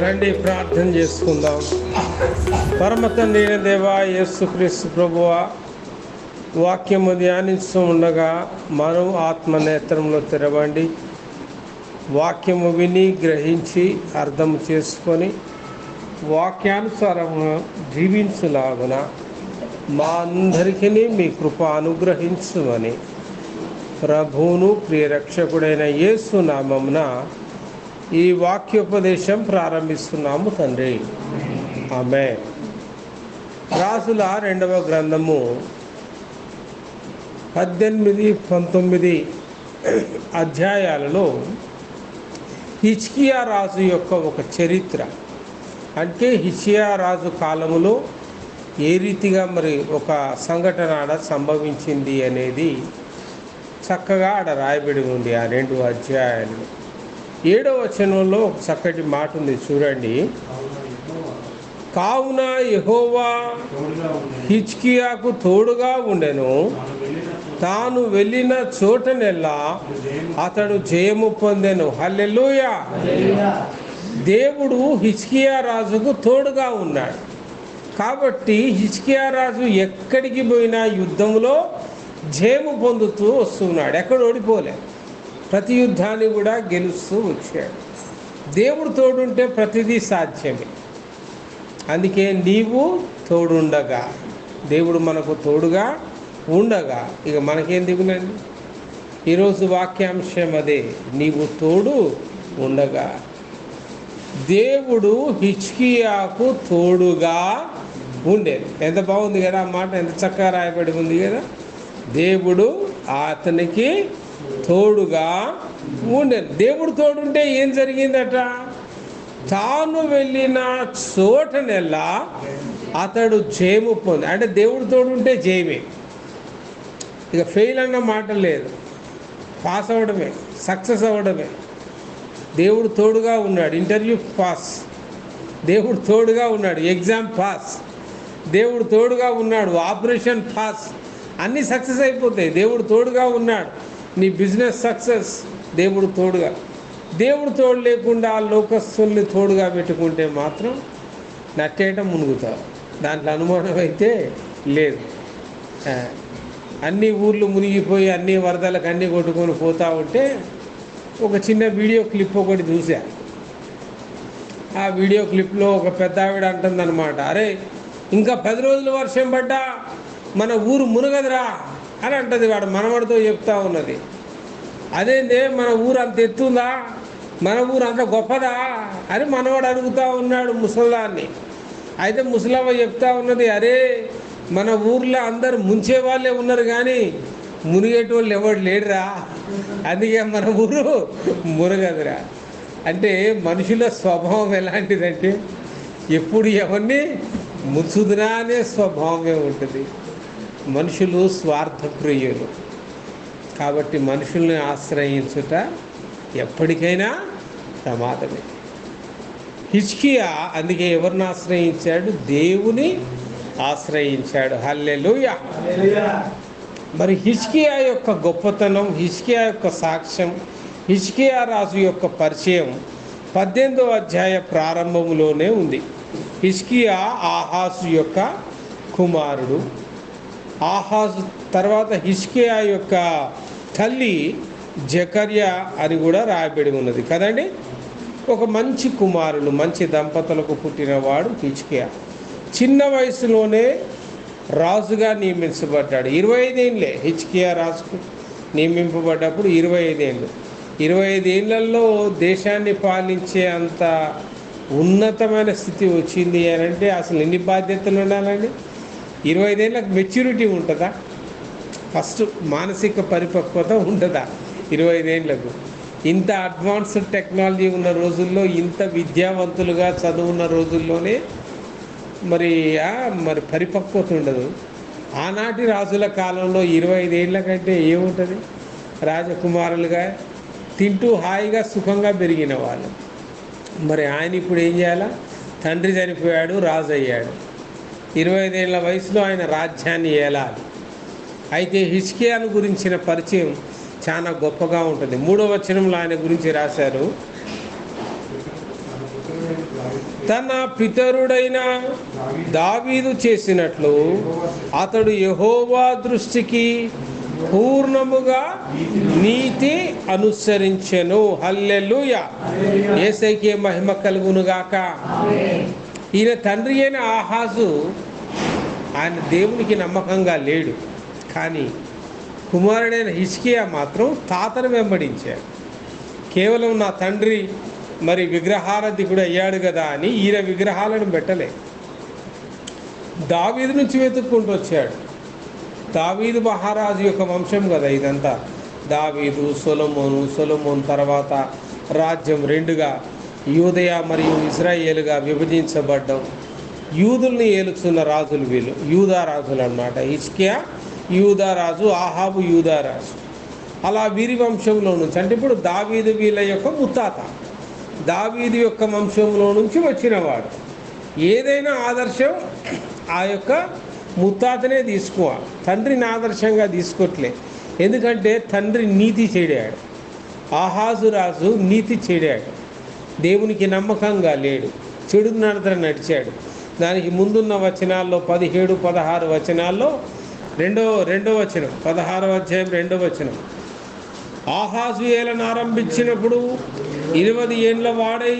రండి ప్రార్థన చేసుకుందాం. పరమ తండ్రి అయిన దేవా, యేసుక్రీస్తు ప్రభువా, వాక్యము ధ్యానిస్తూ ఉండగా మనం ఆత్మనేత్రంలో తెరవండి. వాక్యము విని గ్రహించి అర్థం చేసుకొని వాక్యానుసారము జీవించులాగున మా అందరికీ మీ కృప అనుగ్రహించుమని ప్రభువును ప్రియరక్షకుడైన యేసు నామమున ఈ వాక్యోపదేశం ప్రారంభిస్తున్నాము తండ్రి. ఆమేన్. రాజుల 2వ గ్రంథము 18-19 అధ్యాయాలలో హిజ్కియా రాజు యొక్క ఒక చరిత్ర, అంటే హిజ్కియా రాజు కాలములో ఏ రీతిగా మరి ఒక సంఘటన ఆడ సంభవించింది అనేది చక్కగా ఆడ రాయబడి ఉంది. ఆ 2 అధ్యాయాలు 7వ వచనంలో ఒక చక్కటి మాట ఉంది, చూడండి. కావున యెహోవా హిజ్కియాకు తోడుగా ఉండెను, తాను వెళ్ళిన చోటనెల్లా అతడు జయము పొందెను. హల్లెలూయా. దేవుడు హిజ్కియా రాజుకు తోడుగా ఉన్నాడు కాబట్టి హిజ్కియా రాజు ఎక్కడికి పోయినా యుద్ధంలో జయము పొందుతూ వస్తున్నాడు. ఎక్కడ ఓడిపోలే, ప్రతి యుద్ధాన్ని కూడా గెలుస్తూ వచ్చాడు. దేవుడు తోడుంటే ప్రతిదీ సాధ్యమే. అందుకే నీవు తోడుండగా, దేవుడు మనకు తోడుగా ఉండగా ఇక మనకేం దిగునండి. ఈరోజు వాక్యాంశం అదే, నీవు తోడు ఉండగా. దేవుడు హిజ్కియాకు తోడుగా ఉండేది. ఎంత బాగుంది కదా ఆ మాట, ఎంత చక్కగా రాయబడి ఉంది కదా. దేవుడు అతనికి తోడుగా ఉండేది. దేవుడు తోడుంటే ఏం జరిగిందట? తాను వెళ్ళిన చోటనెల్లా అతడు జయము పొంది. అంటే దేవుడు తోడుంటే జయమే, ఇక ఫెయిల్ అన్న మాట లేదు, పాస్ అవ్వడమే, సక్సెస్ అవ్వడమే. దేవుడు తోడుగా ఉన్నాడు. ఇంటర్వ్యూ పాస్, దేవుడు తోడుగా ఉన్నాడు. ఎగ్జామ్ పాస్, దేవుడు తోడుగా ఉన్నాడు. ఆపరేషన్ పాస్, అన్నీ సక్సెస్ అయిపోతాయి. దేవుడు తోడుగా ఉన్నాడు. నీ బిజినెస్ సక్సెస్, దేవుడు తోడుగా. దేవుడు తోడు లేకుండా లోకస్తుల్ని తోడుగా పెట్టుకుంటే మాత్రం నట్టేయటం మునుగుతావు, దాంట్లో అనుమానం అయితే లేదు. అన్ని ఊర్లు మునిగిపోయి అన్ని వరదలకు అన్నీ కొట్టుకొని పోతూ ఉంటే ఒక చిన్న వీడియో క్లిప్ ఒకటి చూసా. ఆ వీడియో క్లిప్లో ఒక పెద్ద ఆవిడ అంటుందన్నమాట, అరే ఇంకా 10 రోజులు వర్షం పడ్డా మన ఊరు మునగదురా అని అంటుంది. వాడు మనవడితో చెప్తా ఉన్నది. అదేందే మన ఊరు అంత ఎత్తుందా, మన ఊరు అంత గొప్పదా అని మనవాడు అడుగుతూ ఉన్నాడు ముసలాన్ని. అయితే ముసలవ్వ చెప్తా ఉన్నది, అరే మన ఊర్లో అందరు ముంచే వాళ్ళే ఉన్నారు కానీ మునిగేటోళ్ళు ఎవడు లేడురా, అందుకే మన ఊరు మునగదురా. అంటే మనుషుల స్వభావం ఎలాంటిదంటే ఎప్పుడు ఎవరిని ముంచుదురా అనే స్వభావమే ఉంటుంది. మనుషులు స్వార్థప్రియులు కాబట్టి మనుషుల్ని ఆశ్రయించుట ఎప్పటికైనా ప్రమాదమే. హిజ్కియా అందుకే ఎవరిని ఆశ్రయించాడు? దేవుని ఆశ్రయించాడు. హల్లెలూయా. మరి హిజ్కియా యొక్క గొప్పతనం, హిజ్కియా యొక్క సాక్ష్యం, హిజ్కియా రాజు యొక్క పరిచయం 18వ అధ్యాయ ప్రారంభంలోనే ఉంది. హిజ్కియా ఆహాజు యొక్క కుమారుడు. ఆహాజు తర్వాత హిజ్కియా యొక్క తల్లి జకర్యా అని కూడా రాయబడి ఉన్నది కదండి. ఒక మంచి కుమారుడు, మంచి దంపతులకు పుట్టినవాడు హిజ్కియా. చిన్న వయసులోనే రాజుగా నియమించబడ్డాడు. 25 ఏళ్ళే హిజ్కియా రాజుకు నియమింపబడ్డప్పుడు 25 ఏళ్ళు. 25 ఏళ్లలో దేశాన్ని పాలించే అంత ఉన్నతమైన స్థితి వచ్చింది అని అంటే అసలు ఎన్ని బాధ్యతలు ఉండాలండి? 25 ఏళ్ళకి మెచ్యూరిటీ ఉంటుందా? ఫస్ట్ మానసిక పరిపక్వత ఉంటుందా 25 ఏళ్లకు? ఇంత అడ్వాన్స్డ్ టెక్నాలజీ ఉన్న రోజుల్లో, ఇంత విద్యావంతులుగా చదువున్న రోజుల్లోనే మరి పరిపక్వత ఉండదు. ఆనాటి రాజుల కాలంలో 25 ఏళ్ల కంటే ఏముంటుంది? రాజకుమారులుగా తింటూ హాయిగా సుఖంగా పెరిగిన వాళ్ళు. మరి ఆయన ఇప్పుడు ఏం చేయాలా? తండ్రి చనిపోయాడు, రాజు అయ్యాడు. 25 ఏళ్ల వయసులో ఆయన రాజ్యాన్ని ఏలాలి. అయితే హిజ్కియాను గురించిన పరిచయం చాలా గొప్పగా ఉంటుంది. 3వ వచనంలో ఆయన గురించి రాశారు, తన పితరుడైన దావీదు చేసినట్లు అతడు యెహోవా దృష్టికి పూర్ణముగా నీతి అనుసరించెను. హల్లెలూయా. యేసయ్యకే మహిమ కలుగునుగాక. ఈయన తండ్రి అయిన ఆహాజు ఆయన దేవునికి నమ్మకంగా లేడు, కానీ కుమారుడైన హిజ్కియా మాత్రం తాతను వెంబడించాడు. కేవలం నా తండ్రి మరి విగ్రహారాధికుడు అయ్యాడు కదా అని ఈయన విగ్రహాలను పెట్టలే, దావీదు నుంచి వెతుక్కుంటూ వచ్చాడు. దావీదు మహారాజు యొక్క వంశం కదా ఇదంతా. దావీదు, సొలొమోను తర్వాత రాజ్యం రెండుగా యూదయ మరియు ఇజ్రాయేలుగా విభజించబడ్డం. యూదుల్ని ఏలుచున్న రాజులు వీళ్ళు, యూదా రాజులు అన్నమాట. హిజ్కియా యూదా రాజు, ఆహాబు యూదా రాజు. అలా వీరి వంశంలో నుంచి, అంటే ఇప్పుడు దావీదు వీళ్ళ యొక్క ముత్తాత, దావీదు యొక్క వంశంలో నుంచి వచ్చినవాడు. ఏదైనా ఆదర్శం ఆ యొక్క ముత్తాతనే తీసుకోవాలి, తండ్రిని ఆదర్శంగా తీసుకోవట్లే. ఎందుకంటే తండ్రి నీతి చెడాడు, ఆహాజు రాజు నీతి చెడాడు, దేవునికి నమ్మకంగా లేడు, చెడు నడతను నడిచాడు. దానికి ముందున్న వచనాల్లో 17, 16 వచనాల్లో రెండో వచనం, 16వ అధ్యాయం 2వ వచనం, ఆహాజు ఏలను ఆరంభించినప్పుడు 20 ఏండ్ల వాడై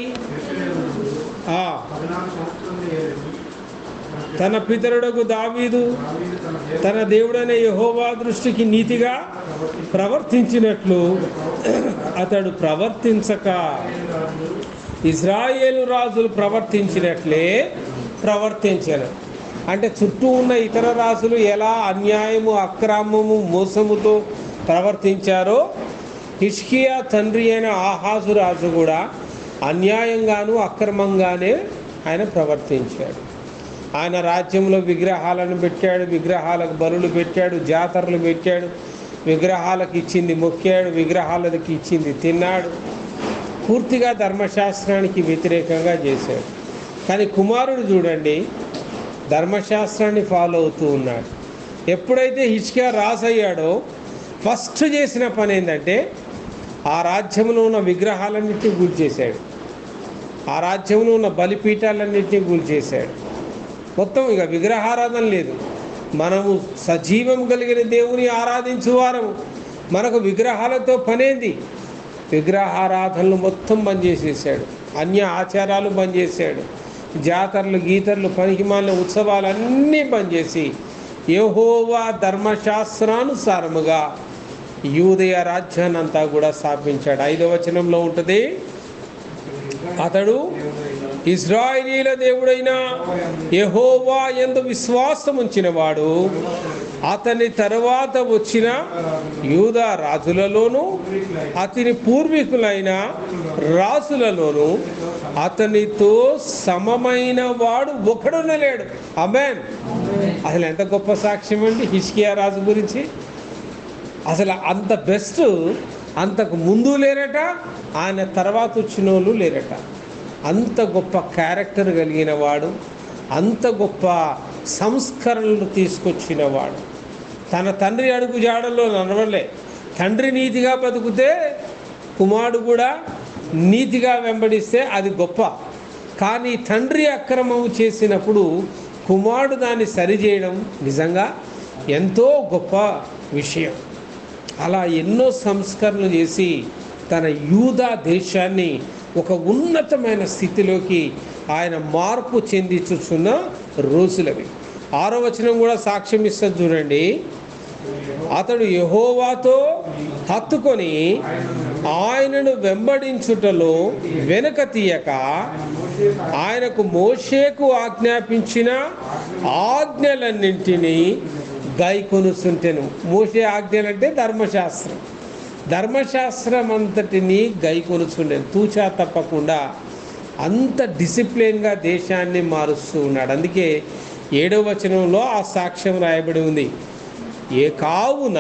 తన పితరుడకు దావీదు తన దేవుడైన యెహోవా దృష్టికి నీతిగా ప్రవర్తించినట్లు అతడు ప్రవర్తించక ఇజ్రాయేలు రాజులు ప్రవర్తించినట్లే ప్రవర్తించాను. అంటే చుట్టూ ఉన్న ఇతర రాజులు ఎలా అన్యాయము, అక్రమము, మోసముతో ప్రవర్తించారో హిజ్కియా తండ్రి అయిన ఆహాజు రాజు కూడా అన్యాయంగాను అక్రమంగానే ఆయన ప్రవర్తించాడు. ఆయన రాజ్యంలో విగ్రహాలను పెట్టాడు, విగ్రహాలకు బలులు పెట్టాడు, జాతరలు పెట్టాడు, విగ్రహాలకు ఇచ్చింది మొక్కాడు, విగ్రహాలకు ఇచ్చింది తిన్నాడు. పూర్తిగా ధర్మశాస్త్రానికి వ్యతిరేకంగా చేశాడు. కానీ కుమారుడు చూడండి, ధర్మశాస్త్రాన్ని ఫాలో అవుతూ ఉన్నాడు. ఎప్పుడైతే హిజ్కియా రాజు అయ్యాడో ఫస్ట్ చేసిన పని ఏంటంటే ఆ రాజ్యంలో ఉన్న విగ్రహాలన్నింటినీ కూల్చేశాడు, ఆ రాజ్యంలో ఉన్న బలిపీఠాలన్నింటినీ కూల్చేశాడు. మొత్తం ఇక విగ్రహారాధన లేదు. మనము సజీవం కలిగిన దేవుని ఆరాధించువారము, మనకు విగ్రహాలతో పనేంది? విగ్రహారాధనలు మొత్తం బంద్ చేసేసాడు, అన్య ఆచారాలు బంద్ చేశాడు, జాతరలు గీతర్లు పనికిమాలిన ఉత్సవాలన్నీ బంద్ చేసి యెహోవా ధర్మశాస్త్రానుసారముగా యూదయ రాజ్యాన్ని అంతా కూడా స్థాపించాడు. 5వ వచనంలో ఉంటుంది, అతడు ఇశ్రాయేలీయుల దేవుడైన యెహోవా యందు విశ్వాసం ఉంచినవాడు. అతని తరువాత వచ్చిన యూదా రాజులలోను అతని పూర్వీకులైన రాజులలోను అతనితో సమమైన వాడు ఒకడును లేడు. ఆమేన్. అసలు ఎంత గొప్ప సాక్ష్యం అండి హిజ్కియా రాజు గురించి. అసలు అంత బెస్ట్ అంతకు ముందు లేరట, ఆయన తర్వాత వచ్చిన వాళ్ళు లేరట. అంత గొప్ప క్యారెక్టర్ కలిగిన వాడు, అంత గొప్ప సంస్కరణలు తీసుకొచ్చిన వాడు. తన తండ్రి అడుగు జాడల్లో నడవలే. తండ్రి నీతిగా బతుకుతే కుమారుడు కూడా నీతిగా వెంబడిస్తే అది గొప్ప. కానీ తండ్రి అక్రమము చేసినప్పుడు కుమారుడు దాన్ని సరిచేయడం నిజంగా ఎంతో గొప్ప విషయం. అలా ఎన్నో సంస్కరణలు చేసి తన యూదా దేశాన్ని ఒక ఉన్నతమైన స్థితిలోకి ఆయన మార్పు చెందించుతున్న రోజులవి. 6వ వచనం కూడా సాక్ష్యం ఇస్తుంది చూడండి. అతడు యెహోవాతో హత్తుకొని ఆయనను వెంబడించుటలో వెనుక తీయక ఆయనకు మోషేకు ఆజ్ఞాపించిన ఆజ్ఞలన్నింటినీ గైకొనుచుంటెను. మోషే ఆజ్ఞలంటే ధర్మశాస్త్రం, ధర్మశాస్త్రం అంతటినీ గైకొనుచుండెను. తూచా తప్పకుండా అంత డిసిప్లిన్గా దేశాన్ని మారుస్తూ ఉన్నాడు. అందుకే 7వ వచనంలో ఆ సాక్ష్యం రాయబడి ఉంది. ఏ కావున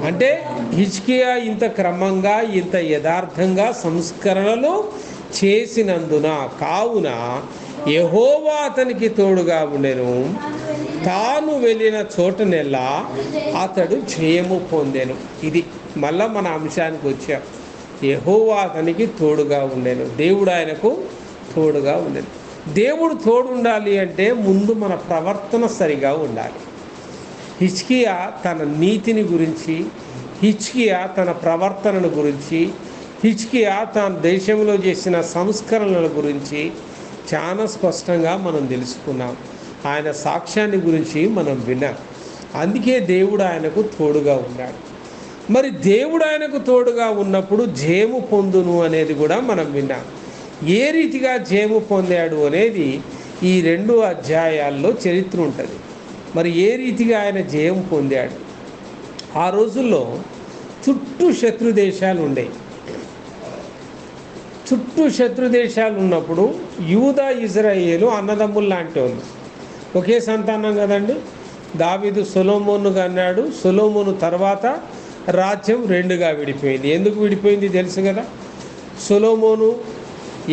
అంటే హిజ్కియా ఇంత క్రమంగా ఇంత యథార్థంగా సంస్కరణలు చేసినందున కావున యెహోవా అతనికి తోడుగా ఉండెను, తాను వెళ్ళిన చోటనెల్లా అతడు జయము పొందెను. ఇది మళ్ళా మన అంశానికి వచ్చాం. యెహోవా అతనికి తోడుగా ఉండెను, దేవుడు ఆయనకు తోడుగా ఉండేది. దేవుడు తోడు ఉండాలి అంటే ముందు మన ప్రవర్తన సరిగా ఉండాలి. హిజ్కియా తన నీతిని గురించి, హిజ్కియా తన ప్రవర్తనను గురించి, హిజ్కియా తన దేశంలో చేసిన సంస్కరణల గురించి చాలా స్పష్టంగా మనం తెలుసుకున్నాం. ఆయన సాక్ష్యాన్ని గురించి మనం విన్నాం. అందుకే దేవుడు ఆయనకు తోడుగా ఉన్నాడు. మరి దేవుడు ఆయనకు తోడుగా ఉన్నప్పుడు జయము పొందును అనేది కూడా మనం విన్నాం. ఏ రీతిగా జయము పొందాడు అనేది ఈ 2 అధ్యాయాల్లో చరిత్ర ఉంటుంది. మరి ఏ రీతిగా ఆయన జయం పొందాడు? ఆ రోజుల్లో చుట్టూ శత్రు దేశాలు ఉండేవి. చుట్టూ శత్రు దేశాలు ఉన్నప్పుడు యూదా ఇజ్రాయేలు అన్నదమ్ములు లాంటి వాళ్ళు, ఒకే సంతానం కదండి. దావీదు సొలొమోను అన్నాడు. సొలొమోను తర్వాత రాజ్యం 2గా విడిపోయింది. ఎందుకు విడిపోయింది తెలుసు కదా. సొలొమోను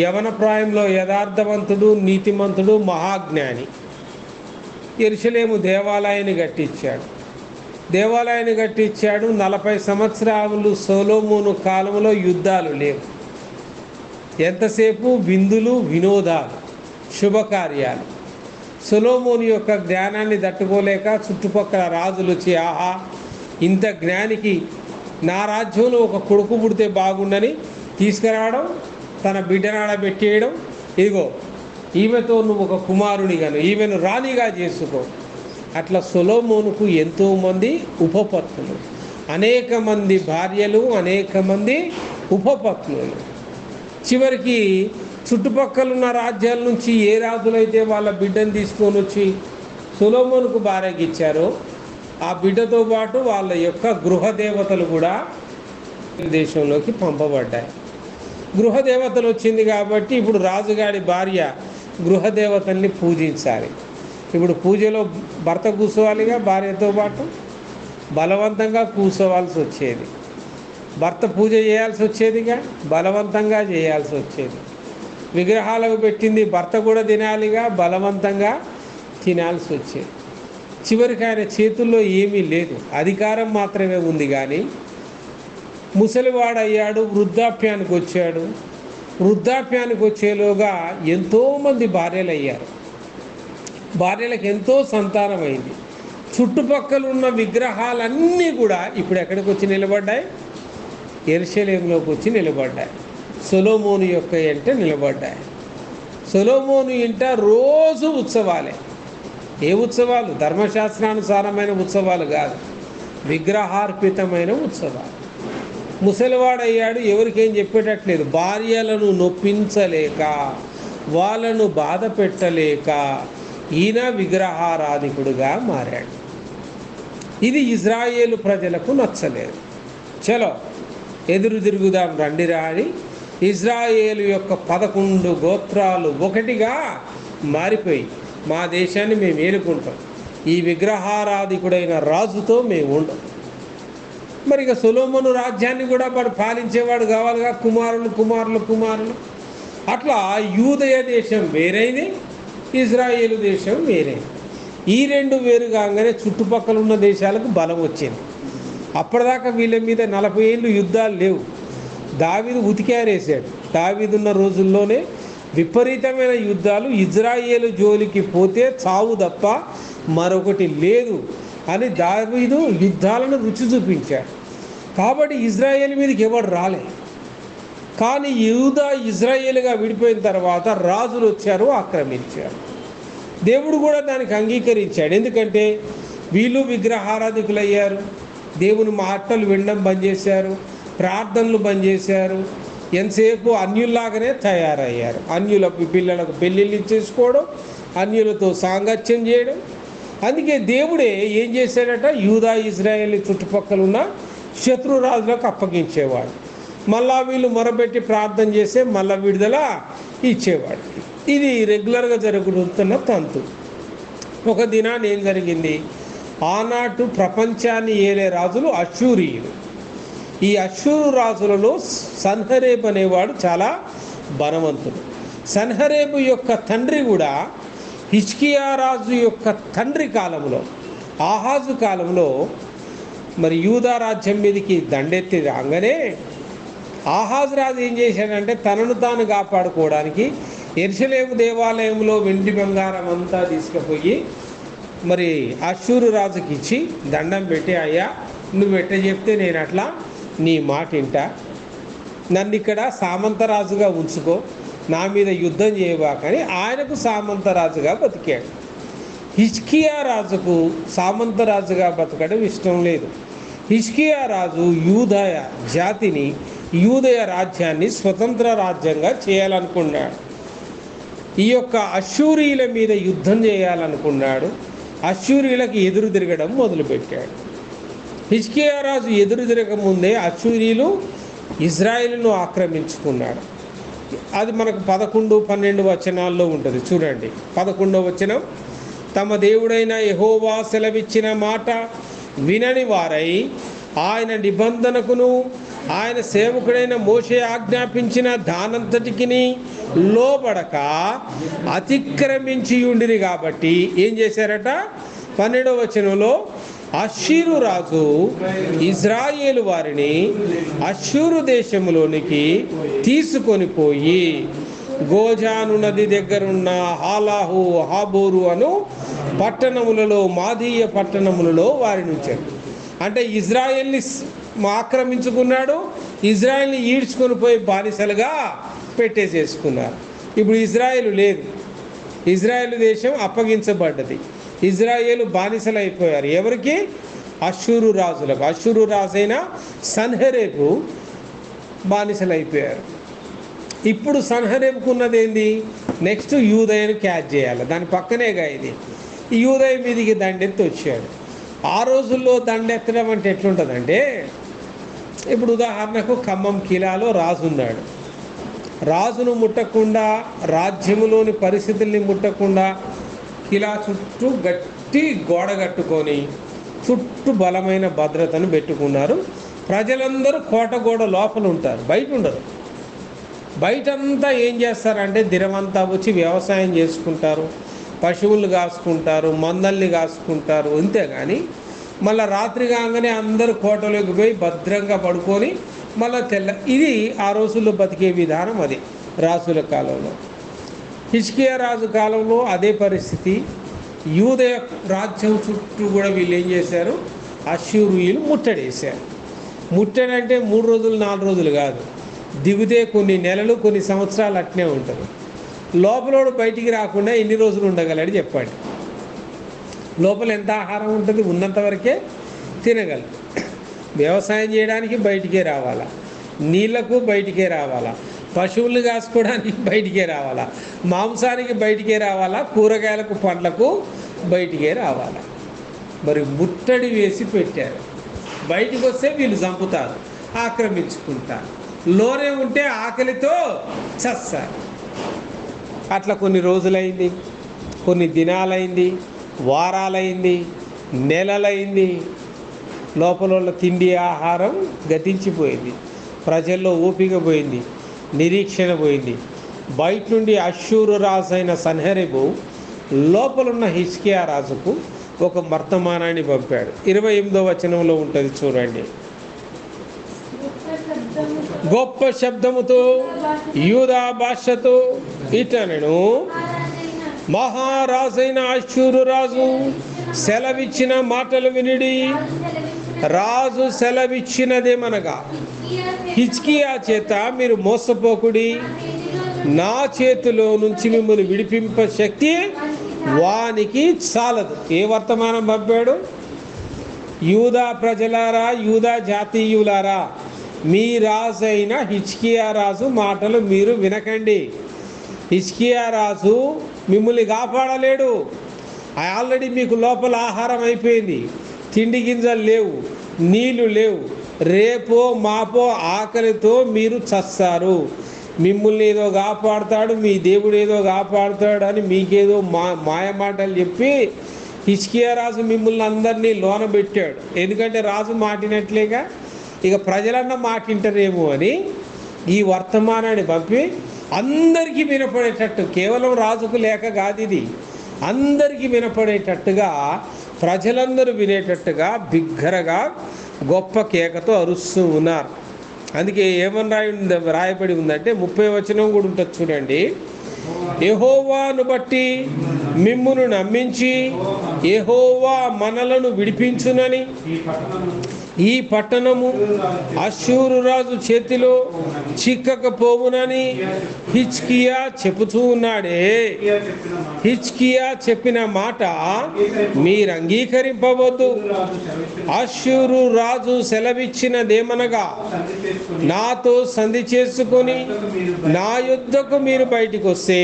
యవన ప్రాయంలో యథార్థవంతుడు, నీతిమంతుడు, మహాజ్ఞాని. యెరూషలేము దేవాలయాన్ని కట్టించాడు. 40 సంవత్సరాలు సొలొమోను కాలంలో యుద్ధాలు లేవు. ఎంతసేపు విందులు, వినోదాలు, శుభకార్యాలు. సొలొమోను యొక్క జ్ఞానాన్ని తట్టుకోలేక చుట్టుపక్కల రాజులు వచ్చి, ఆహా ఇంత జ్ఞానికి నా రాజ్యంలో ఒక కొడుకు పుడితే బాగుండని తీసుకురావడం, తన బిడ్డను ఆడబెట్టేయడం, ఇదిగో ఈమెతో నువ్వు ఒక కుమారునిగాను, ఈమెను రాణిగా చేసుకో. అట్లా సొలొమోనుకు ఎంతోమంది ఉపపత్నులు, అనేక మంది భార్యలు, అనేక మంది ఉపపత్నులు. చివరికి చుట్టుపక్కలున్న రాజ్యాల నుంచి ఏ రాజులైతే వాళ్ళ బిడ్డను తీసుకొని వచ్చి సొలొమోనుకు భార్యకి ఇచ్చారో ఆ బిడ్డతో పాటు వాళ్ళ యొక్క గృహదేవతలు కూడా దేశంలోకి పంపబడ్డాయి. గృహదేవతలు వచ్చింది కాబట్టి ఇప్పుడు రాజుగాడి భార్య గృహదేవతల్ని పూజించాలి. ఇప్పుడు పూజలో భర్త కూర్చోవాలిగా, భార్యతో పాటు బలవంతంగా కూర్చోవాల్సి వచ్చేది. భర్త పూజ చేయాల్సి వచ్చేదిగా, బలవంతంగా చేయాల్సి వచ్చేది. విగ్రహాలకు పెట్టింది భర్త కూడా తినాలిగా, బలవంతంగా తినాల్సి వచ్చేది. చివరికి ఆయన చేతుల్లో ఏమీ లేదు, అధికారం మాత్రమే ఉంది. కానీ ముసలివాడయ్యాడు, వృద్ధాప్యానికి వచ్చాడు. వృద్ధాప్యానికి వచ్చేలోగా ఎంతోమంది భార్యలు అయ్యారు. భార్యలకు ఎంతో సంతానమైంది. చుట్టుపక్కల ఉన్న విగ్రహాలన్నీ కూడా ఇప్పుడు ఎక్కడికి వచ్చి నిలబడ్డాయి? యెరూషలేములోకి వచ్చి నిలబడ్డాయి. సొలొమోను యొక్క ఇంట నిలబడ్డాయి. సొలొమోను ఇంట రోజు ఉత్సవాలే. ఏ ఉత్సవాలు? ధర్మశాస్త్రానుసారమైన ఉత్సవాలు కాదు, విగ్రహార్పితమైన ఉత్సవాలు. ముసలివాడయ్యాడు, ఎవరికేం చెప్పేటట్లేదు. భార్యలను నొప్పించలేక, వాళ్ళను బాధ పెట్టలేక ఈయన విగ్రహారాధికుడుగా మారాడు. ఇది ఇజ్రాయేలు ప్రజలకు నచ్చలేదు. చలో ఎదురు తిరుగుదాం రండిరా అని ఇజ్రాయేలు యొక్క 11 గోత్రాలు ఒకటిగా మారిపోయి మా దేశాన్ని మేము ఏలుకుంటాం, ఈ విగ్రహారాధికుడైన రాజుతో మేము ఉండం. మరి ఇక సొలొమోను రాజ్యాన్ని కూడా వాడు పాలించేవాడు కావాలిగా, కుమారులు. అట్లా యూదయ దేశం వేరైంది, ఇజ్రాయేలు దేశం వేరైంది. ఈ 2 వేరు కాగానే చుట్టుపక్కల ఉన్న దేశాలకు బలం వచ్చింది. అప్పటిదాకా వీళ్ళ మీద 40 ఏళ్ళు యుద్ధాలు లేవు. దావీదు ఉతికారేసాడు. దావీదున్న రోజుల్లోనే విపరీతమైన యుద్ధాలు. ఇజ్రాయేలు జోలికి పోతే చావు తప్ప మరొకటి లేదు అని దావీదు యుద్ధాలను రుచి చూపించాడు. కాబట్టి ఇజ్రాయేల్ మీదకి ఎవరు రాలే. కానీ యూదా ఇజ్రాయేలుగా విడిపోయిన తర్వాత రాజులు వచ్చారు, ఆక్రమించారు. దేవుడు కూడా దానికి అంగీకరించాడు. ఎందుకంటే వీళ్ళు విగ్రహారాధికులు అయ్యారు, దేవుని మాటలు వినడం బంద్ చేశారు, ప్రార్థనలు బంద్ చేశారు, ఎంతసేపు అన్యుల్లాగానే తయారయ్యారు. అన్యుల పిల్లలకు పెళ్ళిళ్ళు ఇచ్చేసుకోవడం, అన్యులతో సాంగత్యం చేయడం. అందుకే దేవుడే ఏం చేశాడట, యూదా ఇజ్రాయేల్ చుట్టుపక్కల ఉన్న శత్రురాజులకు అప్పగించేవాడు. మళ్ళా వీళ్ళు మొరబెట్టి ప్రార్థన చేస్తే మళ్ళా విడుదల ఇచ్చేవాడు. ఇది రెగ్యులర్గా జరుగుతున్న తంతు. ఒక దినాన్ని ఏం జరిగింది, ఆనాటు ప్రపంచాన్ని ఏలే రాజులు అష్షూరీయులు. ఈ అష్షూరు రాజులలో సన్హెరీబు అనేవాడు చాలా బలవంతుడు. సన్హెరీబు యొక్క తండ్రి కూడా హిజ్కియా రాజు యొక్క తండ్రి కాలంలో, ఆహాజు కాలంలో మరి యూదా రాజ్యం మీదకి దండెత్తి రాగానే ఆహాజు రాజు ఏం చేశాడంటే తనను తాను కాపాడుకోవడానికి యెరూషలేము దేవాలయంలో వెండి బంగారం అంతా తీసుకుపోయి మరి అష్షూరు రాజుకి ఇచ్చి దండం పెట్టి, అయ్యా నువ్వు ఎట్ట చెప్తే నేను అట్లా నీ మాట వింటా, నన్ను ఇక్కడ సామంతరాజుగా ఉంచుకో, నా మీద యుద్ధం చేయబాకని ఆయనకు సామంతరాజుగా బతికాడు. హిజ్కియా రాజుకు సామంతరాజుగా బతకడం ఇష్టం లేదు. హిజ్కియా రాజు యూదయ జాతిని, యూదయ రాజ్యాన్ని స్వతంత్ర రాజ్యంగా చేయాలనుకున్నాడు. ఈ యొక్క అష్షూరీల మీద యుద్ధం చేయాలనుకున్నాడు. అష్షూరీలకు ఎదురు తిరగడం మొదలుపెట్టాడు. హిజ్కియా రాజు ఎదురు తిరగముందే అష్షూరీలు ఇజ్రాయిలును ఆక్రమించుకున్నాడు. అది మనకు 11, 12 వచనాల్లో ఉంటుంది. చూడండి, 11వ వచనం, తమ దేవుడైన యెహోవా సెలవిచ్చిన మాట వినని వారై ఆయన నిబంధనకును ఆయన సేవకుడైన మోషే ఆజ్ఞాపించిన దానంతటికి లోబడక అతిక్రమించి ఉండిరి కాబట్టి ఏం చేశారట? 12వ వచనంలో, అష్షూరు రాజు ఇజ్రాయేలు వారిని అష్షూరు దేశంలోనికి తీసుకొని పోయి గోజాను నది దగ్గరున్న హాలాహు, హాబోరు అను పట్టణములలో, మాదీయ పట్టణములలో వారిని ఉంచాడు. అంటే ఇజ్రాయెల్ని ఆక్రమించుకున్నాడు, ఇజ్రాయెల్ని ఈడ్చుకొని పోయి బానిసలుగా పెట్టేసేసుకున్నారు. ఇప్పుడు ఇజ్రాయేలు లేదు, ఇజ్రాయేలు దేశం అప్పగించబడ్డది, ఇజ్రాయేలు బానిసలు అయిపోయారు. ఎవరికి? అష్షూరు రాజులకు. అష్షూరు రాజైన సన్హెరేబు బానిసలు అయిపోయారు. ఇప్పుడు సన్హెరేబుకు ఉన్నది ఏంది? నెక్స్ట్ యూదయను క్యాచ్ చేయాలి. దాని పక్కనేగా ఇది. ఈ యూదయ మీదికి దండెత్తి వచ్చాడు. ఆ రోజుల్లో దండెత్తడం అంటే ఎట్లుంటుందంటే, ఇప్పుడు ఉదాహరణకు ఖమ్మం కిలాలో రాజు ఉన్నాడు. రాజును ముట్టకుండా, రాజ్యములోని పరిస్థితుల్ని ముట్టకుండా కిలా చుట్టూ గట్టి గోడ కట్టుకొని చుట్టూ బలమైన భద్రతను పెట్టుకున్నారు. ప్రజలందరూ కోట గోడ లోపల ఉంటారు, బయట ఉండరు. బయటంతా ఏం చేస్తారంటే దినమంతా వచ్చి వ్యవసాయం చేసుకుంటారు, పశువులు కాసుకుంటారు, మందల్ని కాసుకుంటారు. అంతేగాని మళ్ళీ రాత్రి కాగానే అందరూ కోటలోకి పోయి భద్రంగా పడుకొని మళ్ళీ ఇది ఆ రోజుల్లో బతికే విధానం. అది రాజుల కాలంలో. హిజ్కియా రాజు కాలంలో అదే పరిస్థితి. యూదయ రాజ్యం చుట్టూ కూడా వీళ్ళు ఏం చేశారు? అష్షూరీయులు ముట్టడేశారు. ముట్టడి అంటే 3 రోజులు 4 రోజులు కాదు, దిగితే కొన్ని నెలలు, కొన్ని సంవత్సరాలు అట్నే ఉంటుంది. లోపలోడు బయటికి రాకుండా ఎన్ని రోజులు ఉండగలడు చెప్పండి? లోపల ఎంత ఆహారం ఉంటుంది? ఉన్నంత వరకే తినగలరు. వ్యవసాయం చేయడానికి బయటికే రావాలా, నీళ్లకు బయటికే రావాలా, పశువులు కాసుకోవడానికి బయటికే రావాలా, మాంసానికి బయటికే రావాలా, కూరగాయలకు పండ్లకు బయటికే రావాలా. మరి ముట్టడి వేసి పెట్టారు. బయటికి వస్తే వీళ్ళు చంపుతారు, ఆక్రమించుకుంటారు. లోనే ఉంటే ఆకలితో చస్తారు. అట్లా కొన్ని రోజులైంది, కొన్ని దినాలైంది, వారాలైంది, నెలలైంది. లోపల తిండి ఆహారం గతించిపోయింది, ప్రజల్లో ఓపిక పోయింది, నిరీక్షణ పోయింది. బయట నుండి అష్షూరు రాజు అయిన సన్హెరెబు లోపలున్న హిజ్కియా రాజుకు ఒక వర్తమానాన్ని పంపాడు. 28వ వచనంలో ఉంటుంది, చూడండి. గొప్ప శబ్దముతో యూదా భాషతో ఇటనెను, మహారాజైన అష్షూరు రాజు సెలవిచ్చిన మాటలు వినిడి. రాజు సెలవిచ్చినదేమనగా, హిజ్కియా చేత మీరు మోసపోకుడి, నా చేతిలో నుంచి మిమ్మల్ని విడిపింప శక్తి వానికి చాలదు. ఏ వర్తమానం పంపాడు? యూదా ప్రజలారా, యూదా జాతీయులారా, మీ రాజు అయిన హిజ్కియా రాజు మాటలు మీరు వినకండి. హిజ్కియా రాజు మిమ్మల్ని కాపాడలేడు. ఆల్రెడీ మీకు లోపల ఆహారం అయిపోయింది, తిండి గింజలు లేవు, నీళ్లు లేవు. రేపో మాపో ఆకలితో మీరు చస్తారు. మిమ్మల్ని ఏదో కాపాడుతాడు, మీ దేవుడు ఏదో కాపాడుతాడు అని మీకేదో మాయ మాటలు చెప్పి హిజ్కియా రాజు మిమ్మల్ని అందరినీ లోన పెట్టాడు. ఎందుకంటే రాజు మాటినట్లేగా, ఇక ప్రజలన్న మాటింటారేమో అని ఈ వర్తమానాన్ని పంపి అందరికీ వినపడేటట్టు, కేవలం రాజుకు లేక కాదు ఇది, అందరికీ వినపడేటట్టుగా, ప్రజలందరూ వినేటట్టుగా బిగ్గరగా గొప్ప కేకతో అరుస్తూ ఉన్నారు. అందుకే ఏమని రాయబడి ఉందంటే 30వ వచనం కూడా ఉంటుంది, చూడండి. యెహోవాను బట్టి మిమ్మును నమ్మించి యెహోవా మనలను విడిపించునని ఈ పట్టణము అష్షూరు రాజు చేతిలో చిక్కకపోవునని హిజ్కియా చెబుతూ ఉన్నాడే. హిజ్కియా చెప్పిన మాట మీరు అంగీకరింపవద్దు. అష్షూరు రాజు సెలవిచ్చినదేమనగా, నాతో సంధి చేసుకొని నా యుద్ధకు మీరు బయటికి వస్తే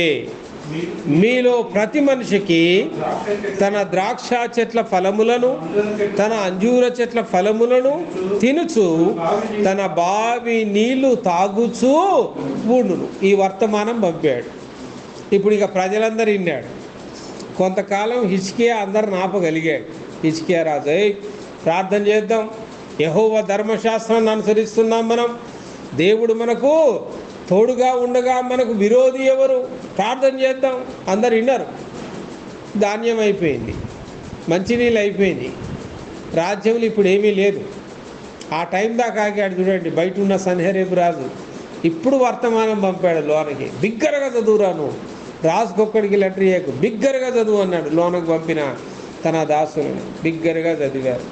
మీలో ప్రతి మనిషికి తన ద్రాక్ష చెట్ల ఫలములను తన అంజూర చెట్ల ఫలములను తినుచు తన బావి నీళ్లు తాగుచూ ఉండును. ఈ వర్తమానం పంపాడు. ఇప్పుడు ఇక ప్రజలందరూ విన్నాడు. కొంతకాలం హిజ్కియా అందరిని ఆపగలిగాడు. హిజ్కియా రాజు, ప్రార్థన చేద్దాం, యెహోవా ధర్మశాస్త్రాన్ని అనుసరిస్తున్నాం, మనం దేవుడు మనకు తోడుగా ఉండగా మనకు విరోధి ఎవరు, ప్రార్థన చేద్దాం. అందరు విన్నారు. ధాన్యం అయిపోయింది, మంచినీళ్ళు అయిపోయింది, రాజ్యంలో ఇప్పుడు ఏమీ లేదు. ఆ టైం దాకా ఆగాడు. చూడండి, బయట ఉన్న సన్హెరేబు రాజు ఇప్పుడు వర్తమానం పంపాడు లోనకి. బిగ్గరగా చదువురా, నువ్వు రాజుకొక్కడికి లెటర్ చేయకు, బిగ్గరగా చదువు అన్నాడు. లోనకు పంపిన తన దాసులను బిగ్గరగా చదివారు.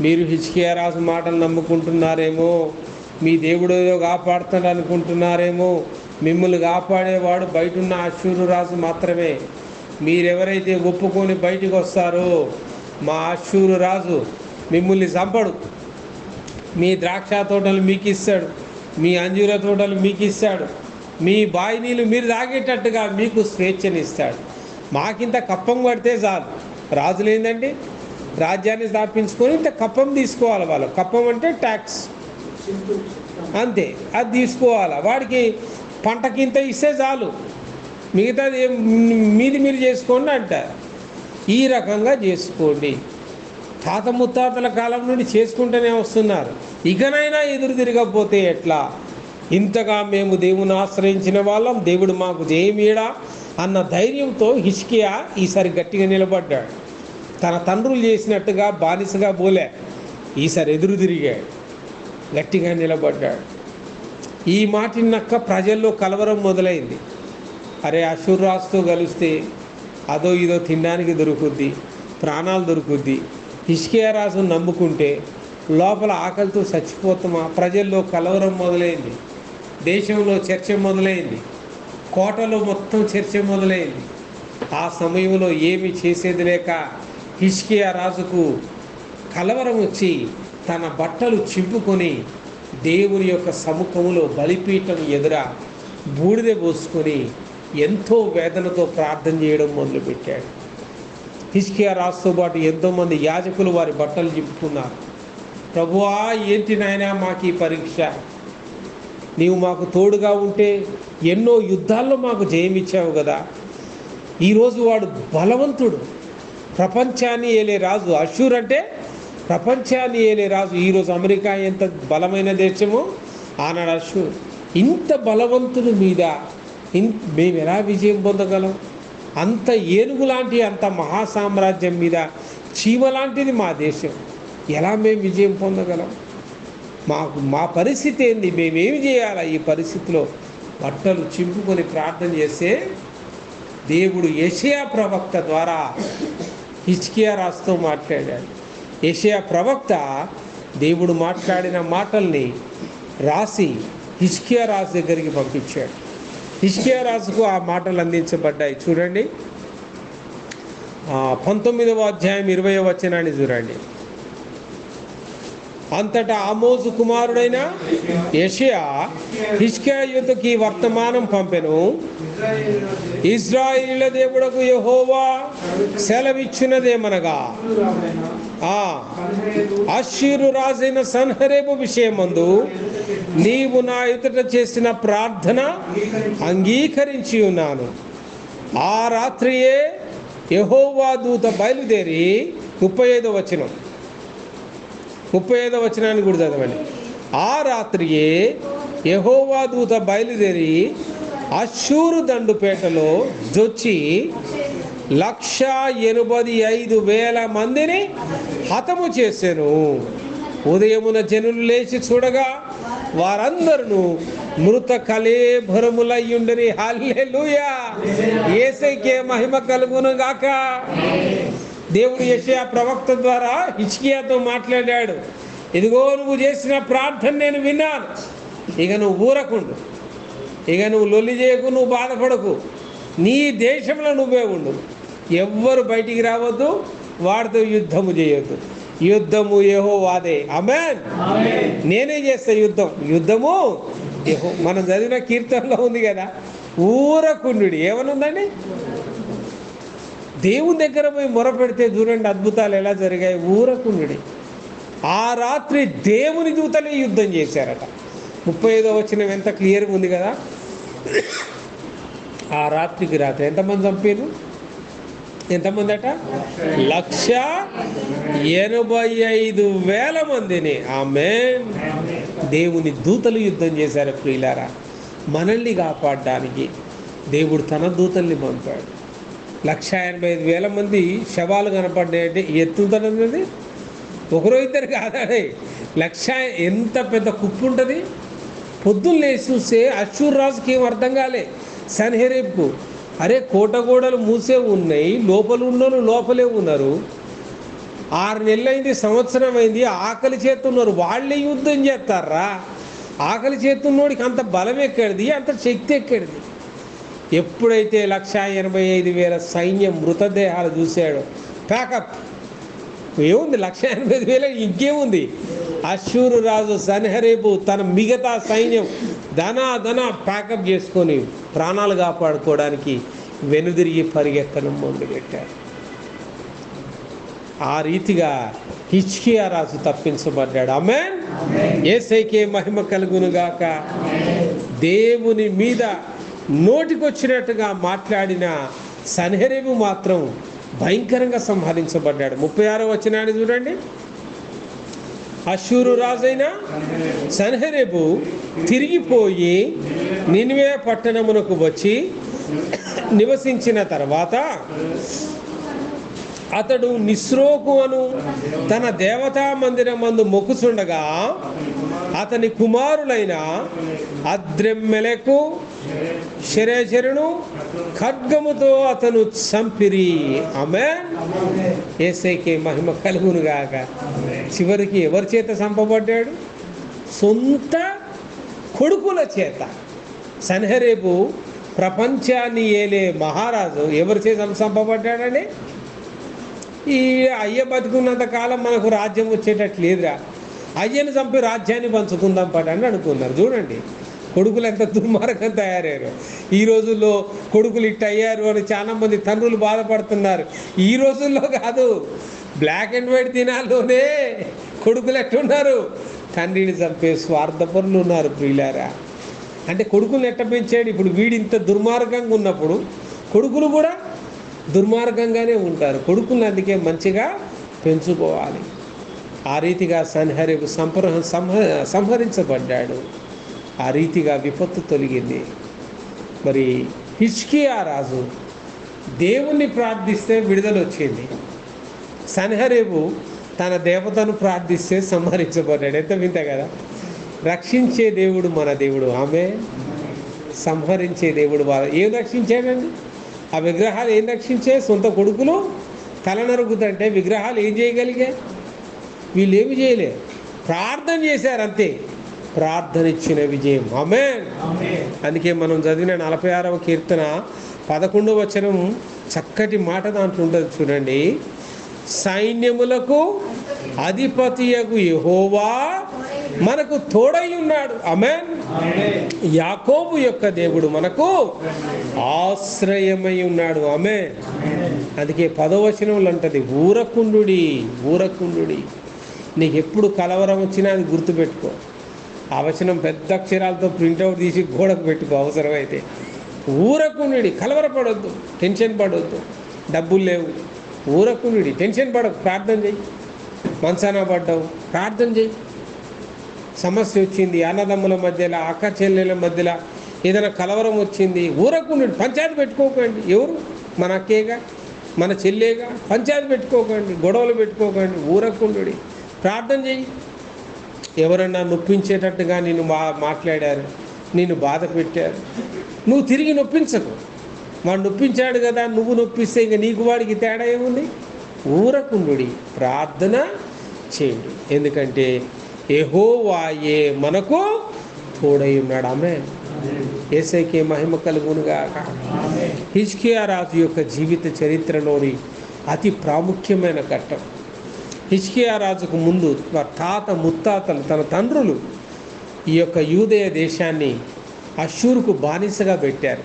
మీరు హిజ్కియా రాజు మాటలు నమ్ముకుంటున్నారేమో, మీ దేవుడు ఏదో కాపాడుతాడు అనుకుంటున్నారేమో. మిమ్మల్ని కాపాడేవాడు బయటున్న అష్షూరు రాజు మాత్రమే. మీరెవరైతే ఒప్పుకొని బయటికి వస్తారో మా అష్షూరు రాజు మిమ్మల్ని చంపడు. మీ ద్రాక్ష తోటలు మీకు ఇస్తాడు, మీ అంజూర తోటలు మీకు ఇస్తాడు, మీ బావి నీళ్ళు మీరు తాగేటట్టుగా మీకు స్వేచ్ఛనిస్తాడు. మాకింత కప్పం పడితే చాలు. రాజులు ఏంటంటే రాజ్యాన్ని స్థాపించుకొని ఇంత కప్పం తీసుకోవాలి. వాళ్ళు కప్పం అంటే ట్యాక్స్, అంతే, అది తీసుకోవాలి. వాడికి పంటకి ఇంత ఇస్తే చాలు, మిగతాది మీది మీరు చేసుకోండి అంటారు. ఈ రకంగా చేసుకోండి. తాత ముత్తాతల కాలం నుండి చేసుకుంటూనే వస్తున్నారు. ఇకనైనా ఎదురు తిరగకపోతే ఎట్లా? ఇంతగా మేము దేవుని ఆశ్రయించిన వాళ్ళం, దేవుడు మాకు జయమీడా అన్న ధైర్యంతో హిజ్కియా ఈసారి గట్టిగా నిలబడ్డాడు. తన తండ్రులు చేసినట్టుగా బానిసగా పోలే, ఈసారి ఎదురు తిరిగాడు, గట్టిగా నిలబడ్డాడు. ఈ మాట విన్నాక ప్రజల్లో కలవరం మొదలైంది. అరే, అష్షూరు రాజుతో కలిస్తే అదో ఇదో తినడానికి దొరుకుద్ది, ప్రాణాలు దొరుకుద్ది. హిజ్కియా రాజును నమ్ముకుంటే లోపల ఆకలితో చచ్చిపోతామా? ప్రజల్లో కలవరం మొదలైంది, దేశంలో చర్చ మొదలైంది, కోటలో మొత్తం చర్చ మొదలైంది. ఆ సమయంలో ఏమి చేసేది లేక హిజ్కియా రాజుకు కలవరం వచ్చి తన బట్టలు చింపుకొని దేవుని యొక్క సముఖంలో బలిపీఠం ఎదుర బూడిద పోసుకొని ఎంతో వేదనతో ప్రార్థన చేయడం మొదలుపెట్టాడు. హిజ్కియా రాజుతో పాటు ఎంతోమంది యాజకులు వారి బట్టలు చింపుకున్నారు. ప్రభువా, ఏంటి నాయనా మాకు ఈ పరీక్ష? నీవు మాకు తోడుగా ఉంటే ఎన్నో యుద్ధాల్లో మాకు జయమిచ్చావు కదా. ఈరోజు వాడు బలవంతుడు, ప్రపంచాన్ని ఏలే రాజు. అష్షూర్ అంటే ప్రపంచాన్ని ఏలే రాజు. ఈరోజు అమెరికా ఎంత బలమైన దేశమో ఆనాడు అష్షూర్. ఇంత బలవంతుడి మీద మేము ఎలా విజయం పొందగలం? అంత ఏనుగు లాంటి అంత మహాసామ్రాజ్యం మీద చీమ లాంటిది మా దేశం, ఎలా మేము విజయం పొందగలం? మా పరిస్థితి ఏంది? మేమేమి చేయాలా ఈ పరిస్థితిలో? బట్టలు చింపుకొని ప్రార్థన చేస్తే దేవుడు యెషయా ప్రవక్త ద్వారా హిజ్కియా రాజుతో మాట్లాడాడు. యెషయా ప్రవక్త దేవుడు మాట్లాడిన మాటల్ని రాసి హిజ్కియా రాజు దగ్గరికి పంపించాడు. హిజ్కియా రాజుకు ఆ మాటలు అందించబడ్డాయి. చూడండి, 19వ అధ్యాయం 20వ వచనాన్ని చూడండి. అంతటా ఆమోజు కుమారుడైన యెషయా హిజ్కియా యుద్ధకి వర్తమానం పంపెను. ఇశ్రాయేలీయుల దేవుడకు యెహోవా సెలవిచ్చినదేమనగా, అష్షూరు రాజైన సన్హెరేబు విషయమందు నీవు నా ఎదుట చేసిన ప్రార్థన అంగీకరించి ఉన్నాను. ఆ రాత్రియే యెహోవా దూత బయలుదేరి 35వ వచనం 35వ వచనాన్ని కూడా చదవండి. ఆ రాత్రియే యెహోవా దూత బయలుదేరి అష్షూరు దండుపేటలో జొచ్చి 185,000 మందిని హతము చేసెను. ఉదయమున జనులు లేచి చూడగా వారందరూ మృత కళేభరములయ్యుండని. హల్లెలూయా, యేసయ్యకే మహిమ కలుగును గాక. దేవుడు యెషయా ప్రవక్త ద్వారా హిజ్కియాతో మాట్లాడాడు. ఇదిగో నువ్వు చేసిన ప్రార్థన నేను విన్నాను, ఇక నువ్వు ఊరకుండు, ఇక నువ్వు లొల్లి చేయకు, నువ్వు బాధపడకు, నీ దేశంలో నువ్వే ఉండు, ఎవ్వరు బయటికి రావద్దు, వాడితో యుద్ధము చేయొద్దు, యుద్ధము యెహోవాదే. ఆమేన్. నేనే చేస్తా యుద్ధము మనం చదివిన కీర్తనలో ఉంది కదా, ఊరకుండు. ఏమనుందండి? దేవుని దగ్గర పోయి మొరపెడితే చూడండి అద్భుతాలు ఎలా జరిగాయి. ఊరకుండు. ఆ రాత్రి దేవుని దూతలే యుద్ధం చేశారట. 35వ వచనం ఎంత క్లియర్గా ఉంది కదా. ఆ రాత్రికి రాత్రి ఎంతమంది చంపారు? ఎంతమంది అట? 1,85,000 మందిని. ఆమేన్. దేవుని దూతలు యుద్ధం చేశారు ప్రియులారా. మనల్ని కాపాడడానికి దేవుడు తన దూతల్ని పంపాడు. 1,85,000 మంది శవాలు కనపడ్డాయంటే ఎత్తుందన్నది ఒకరో ఇద్దరు కాదండి, 1,00,000. ఎంత పెద్ద కుప్పు ఉంటుంది. పొద్దున్న లేచి చూస్తే అష్షూరు రాజుకి ఏం అర్థం కాలే, సన్హెరీబుకు. అరే కోటగోడలు మూసే ఉన్నాయి, లోపల ఉన్నోళ్ళు లోపలే ఉన్నారు, 6 నెలలైంది, సంవత్సరం అయింది, ఆకలి చేస్తున్నారు, వాళ్ళే యుద్ధం చేస్తారా? ఆకలి చేస్తున్నోడికి అంత బలం ఎక్కడిది, అంత శక్తి ఎక్కడిది? ఎప్పుడైతే 1,85,000 సైన్యం మృతదేహాలు చూశాడో ప్యాకప్. ఏముంది 1,85,000, ఇంకేముంది? అష్షూరు రాజు సన్హెరీబు తన మిగతా సైన్యం ధన ప్యాకప్ చేసుకొని ప్రాణాలు కాపాడుకోవడానికి వెనుదిరిగి పరిగెత్తడం మొదలుపెట్టారు. ఆ రీతిగా హిజ్కియా రాజు తప్పించబడ్డాడు. ఆమేన్. యేసయ్యకే మహిమ కలుగునుగాక. దేవుని మీద నోటికొచ్చినట్టుగా మాట్లాడిన సన్హెరీబు మాత్రం భయంకరంగా సంహరించబడ్డాడు. 36వ వచనాన్ని చూడండి. అష్షూరు రాజైన సన్హెరీబు తిరిగిపోయి నినివే పట్టణమునకు వచ్చి నివసించిన తర్వాత అతడు నిస్రోకు అను తన దేవతా మందిరమందు మొక్కుచుండగా అతని కుమారులైన అద్రెమ్మెలెకు షెరెజెరును ఖడ్గముతో అతను చంపిరి. ఆమేన్. యేసయ్యకే మహిమ కలుగునుగాక. చివరికి ఎవరి చేత చంపబడ్డాడు? సొంత కొడుకుల చేత. సన్హెరీబు ప్రపంచాన్ని ఏలే మహారాజు ఎవరి చేత చంపబడ్డాడని? ఈ అయ్య బతుకున్నంత కాలం మనకు రాజ్యం వచ్చేటట్టు లేదురా, అయ్యను చంపి రాజ్యాన్ని పంచుకుందాం పడని అనుకున్నారు. చూడండి కొడుకులు ఎంత దుర్మార్గం తయారయ్యారు. ఈ రోజుల్లో కొడుకులు ఇట్ట అయ్యారు అని చాలామంది తండ్రులు బాధపడుతున్నారు. ఈ రోజుల్లో కాదు, బ్లాక్ అండ్ వైట్ దినాల్లోనే కొడుకులు ఎట్టున్నారు? తండ్రిని చంపే స్వార్థపరులు ఉన్నారు ప్రియులారా. అంటే కొడుకులు ఎట్ట పెంచాడు? ఇప్పుడు వీడి ఇంత దుర్మార్గంగా ఉన్నప్పుడు కొడుకులు కూడా దుర్మార్గంగానే ఉంటారు. కొడుకులను అందుకే మంచిగా పెంచుకోవాలి. ఆ రీతిగా సన్హెరీబు సంహరించబడ్డాడు. ఆ రీతిగా విపత్తు తొలగింది. మరి హిజ్కియా రాజు దేవుణ్ణి ప్రార్థిస్తే విడుదల వచ్చింది. సన్హెరీబు తన దేవతను ప్రార్థిస్తే సంహరించబడ్డాడు. ఎంత వింత కదా. రక్షించే దేవుడు మన దేవుడు. ఆమె సంహరించే దేవుడు వారు ఏం రక్షించాడండి? ఆ విగ్రహాలు ఏం రక్షించే? సొంత కొడుకులు తల నరుగుతుంటే విగ్రహాలు ఏం చేయగలిగే? వీళ్ళు ఏమి చేయలే, ప్రార్థన చేశారు అంతే. ప్రార్థన ఇచ్చిన విజయం. ఆమేన్. అందుకే మనం చదివిన 46వ కీర్తన 11వ వచనం చక్కటి మాట దాంట్లో ఉంటుంది చూడండి. సైన్యములకు అధిపతియగు యెహోవా మనకు తోడై ఉన్నాడు. ఆమేన్. యాకోబు యొక్క దేవుడు మనకు ఆశ్రయమై ఉన్నాడు. ఆమేన్. అందుకే 10వ వచనంలో అంటది, ఊరకుండుడి. నీకు ఎప్పుడు కలవరం వచ్చినా అది గుర్తుపెట్టుకో. ఆ వచనం పెద్ద అక్షరాలతో ప్రింట్అవుట్ తీసి గోడకు పెట్టుకో అవసరమైతే. ఊరకుండుడి, కలవరపడొద్దు, టెన్షన్ పడొద్దు. డబ్బులు లేవు, ఊరకుండుడి, టెన్షన్ పడకు, ప్రార్థన చెయ్యి. మంచాన పడ్డావు, ప్రార్థన చెయ్యి. సమస్య వచ్చింది, అన్నదమ్ముల మధ్యలో, అక్క చెల్లెల మధ్యలో ఏదైనా కలవరం వచ్చింది, ఊరకుండుడి. పంచాయతీ పెట్టుకోకండి. ఎవరు? మన అక్కేగా, మన చెల్లేగా. పంచాయతీ పెట్టుకోకండి, గొడవలు పెట్టుకోకండి, ఊరకుండుడి. ప్రార్థన చెయ్యి. ఎవరన్నా నొప్పించేటట్టుగా నేను మాట్లాడారు, నిన్ను బాధ పెట్టారు, నువ్వు తిరిగి నొప్పించకు. వాడు నొప్పించాడు కదా, నువ్వు నొప్పిస్తే ఇంక నీకు వాడికి తేడా ఏముంది? ఊరకుండుడి, ప్రార్థన చేయండి. ఎందుకంటే యెహోవాయే మనకు తోడై ఉన్నాడు. ఆమేన్. యేసయ్యకే మహిమ కలుగునుగాక. హిజ్కియా రాజు యొక్క జీవిత చరిత్రలోని అతి ప్రాముఖ్యమైన ఘట్టం. హిజ్కియా రాజుకు ముందు తాత ముత్తాతలు, తన తండ్రులు ఈ యొక్క యూదయ దేశాన్ని అష్షూరుకు బానిసగా పెట్టారు.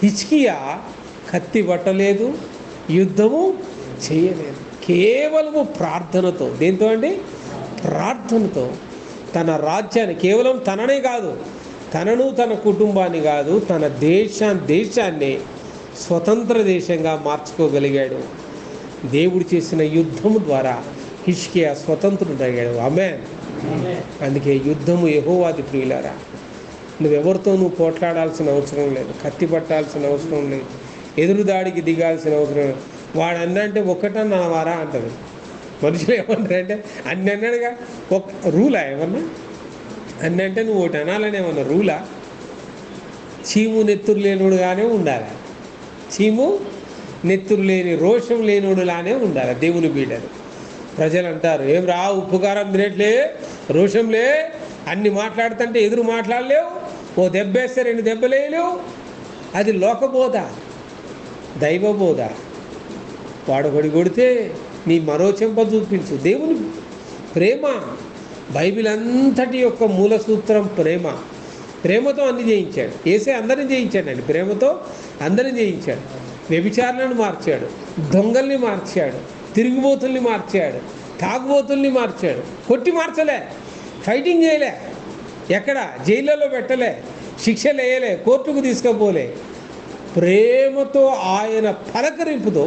హిజ్కియా కత్తి పట్టలేదు, యుద్ధము చేయలేదు. కేవలము ప్రార్థనతో. దేంతో అండి? ప్రార్థనతో తన రాజ్యాన్ని, కేవలం తననే కాదు, తనను తన కుటుంబాన్ని కాదు, తన దేశాన్ని స్వతంత్ర దేశంగా మార్చుకోగలిగాడు. దేవుడు చేసిన యుద్ధము ద్వారా హిజ్కియా స్వతంత్రుడయ్యాడు. ఆమేన్. అందుకే యుద్ధము యెహోవాది ప్రియులారా. నువ్వెవరితో నువ్వు పోట్లాడాల్సిన అవసరం లేదు, కత్తి పట్టాల్సిన అవసరం లేదు, ఎదురు దాడికి దిగాల్సిన అవసరం లేదు. వాడు అన్నంటే ఒక్కటన్నా వారా అంటారు. మనుషులు ఏమంటారంటే అన్ని అన్నాడుగా, ఒక రూలా ఏమన్నా? అన్ని అంటే నువ్వు ఒకటి అనాలని ఏమన్నా రూలా? చీము నెత్తురు లేనుడుగానే ఉండాలి. చీము నెత్తురు లేని, రోషం లేనుడులానే ఉండాలి దేవుని బిడ్డలు. ప్రజలు అంటారు, ఏం రా ఉప్పుకారం తినట్లే, రోషంలే, అన్ని మాట్లాడుతుంటే ఎదురు మాట్లాడలేవు, ఓ దెబ్బేస్తే 2 దెబ్బలేయలేవు. అది లోకబోధ, దైవబోధ. వాడొకడి కొడితే నీ మరో చెంప చూపించు. దేవుని ప్రేమ, బైబిల్ అంతటి యొక్క మూల సూత్రం ప్రేమ. ప్రేమతో అన్ని జయించాడు. యేసే అందరిని జయించాడండి, ప్రేమతో అందరిని జయించాడు. వ్యభిచారులను మార్చాడు, దొంగల్ని మార్చాడు, తిరుగుబోతుల్ని మార్చాడు, తాగుబోతుల్ని మార్చాడు. కొట్టి మార్చలే, ఫైటింగ్ చేయలే, ఎక్కడ జైళ్ళలో పెట్టలే, శిక్షలు వేయలే, కోర్టుకు తీసుకుపోలే. ప్రేమతో ఆయన పలకరింపుతో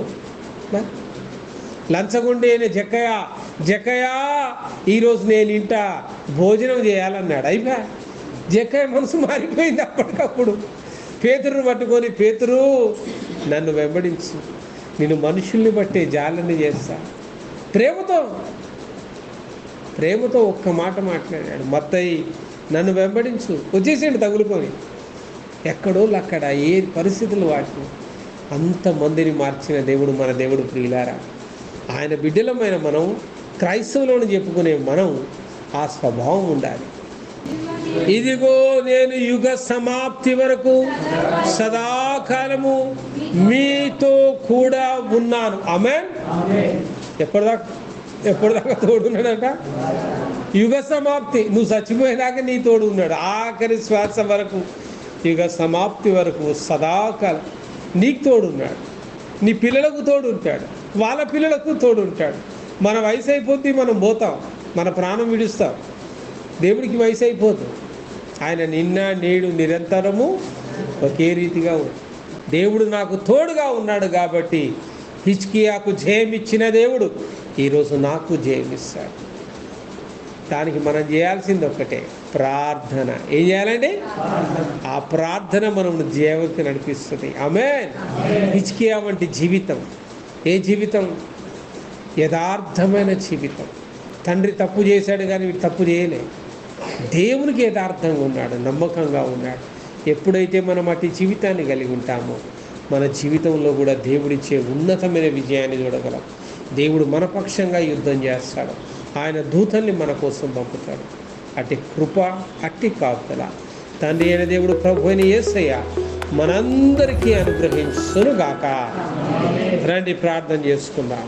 లంచగొండి అయిన జక్కయ్య ఈరోజు నేను ఇంట భోజనం చేయాలన్నాడు. అయిపోయా, జక్కయ్య మనసు మారిపోయింది అప్పటికప్పుడు. పేతురుని పట్టుకొని, పేతురు నన్ను వెంబడించు, నేను మనుషుల్ని బట్టే జాలని చేస్తా. ప్రేమతో ఒక్క మాట మాట్లాడాడు. మత్తయి నన్ను వెంబడించు, వచ్చేసేయండి తగులుకొని. ఎక్కడో అక్కడ ఏ పరిస్థితులు వాటిని అంతమందిని మార్చిన దేవుడు మన దేవుడు ప్రియులారా. ఆయన బిడ్డలమైన మనం, క్రైస్తవులను చెప్పుకునే మనం ఆ స్వభావం ఉండాలి. ఇదిగో నేను యుగ సమాప్తి వరకు సదాకాలము మీతో కూడా ఉన్నాను. ఆమేన్. ఎప్పటిదాకా తోడున్నాడట? యుగ సమాప్తి. నువ్వు చచ్చిపోయేదాకా నీ తోడు ఉన్నాడు. ఆఖరి శ్వాస వరకు, యుగ సమాప్తి వరకు సదాకాలం నీకు తోడున్నాడు. నీ పిల్లలకు తోడు ఉంటాడు, వాళ్ళ పిల్లలకు తోడు ఉంటాడు. మన వయసు అయిపోద్ది, మనం పోతాం, మన ప్రాణం విడుస్తాం. దేవుడికి వయసు అయిపోదు. ఆయన నిన్న నేడు నిరంతరము ఒకే రీతిగా ఉంది. దేవుడు నాకు తోడుగా ఉన్నాడు కాబట్టి హిజ్కియాకు జయమిచ్చిన దేవుడు ఈరోజు నాకు జయమిస్తాడు. దానికి మనం చేయాల్సింది ఒక్కటే, ప్రార్థన. ఏం చేయాలండి? ఆ ప్రార్థన మనం జీవకి నడిపిస్తుంది. ఆమేన్. హిజ్కియా వంటి జీవితం, ఏ జీవితం? యథార్థమైన జీవితం. తండ్రి తప్పు చేశాడు కానీ వీడు తప్పు చేయలే. దేవునికి యథార్థంగా ఉన్నాడు, నమ్మకంగా ఉన్నాడు. ఎప్పుడైతే మనం అటు జీవితాన్ని కలిగి ఉంటామో మన జీవితంలో కూడా దేవుడిచ్చే ఉన్నతమైన విజయాన్ని చూడగలం. దేవుడు మన పక్షంగా యుద్ధం చేస్తాడు. ఆయన దూతల్ని మన కోసం పంపుతాడు. అట్టి కృప, అట్టి కాపుదల తండ్రి అయిన దేవుడు, ప్రభు అయిన యేసయ్య మనందరికీ అనుగ్రహించునుగాక. రండి ప్రార్థన చేసుకుందాం.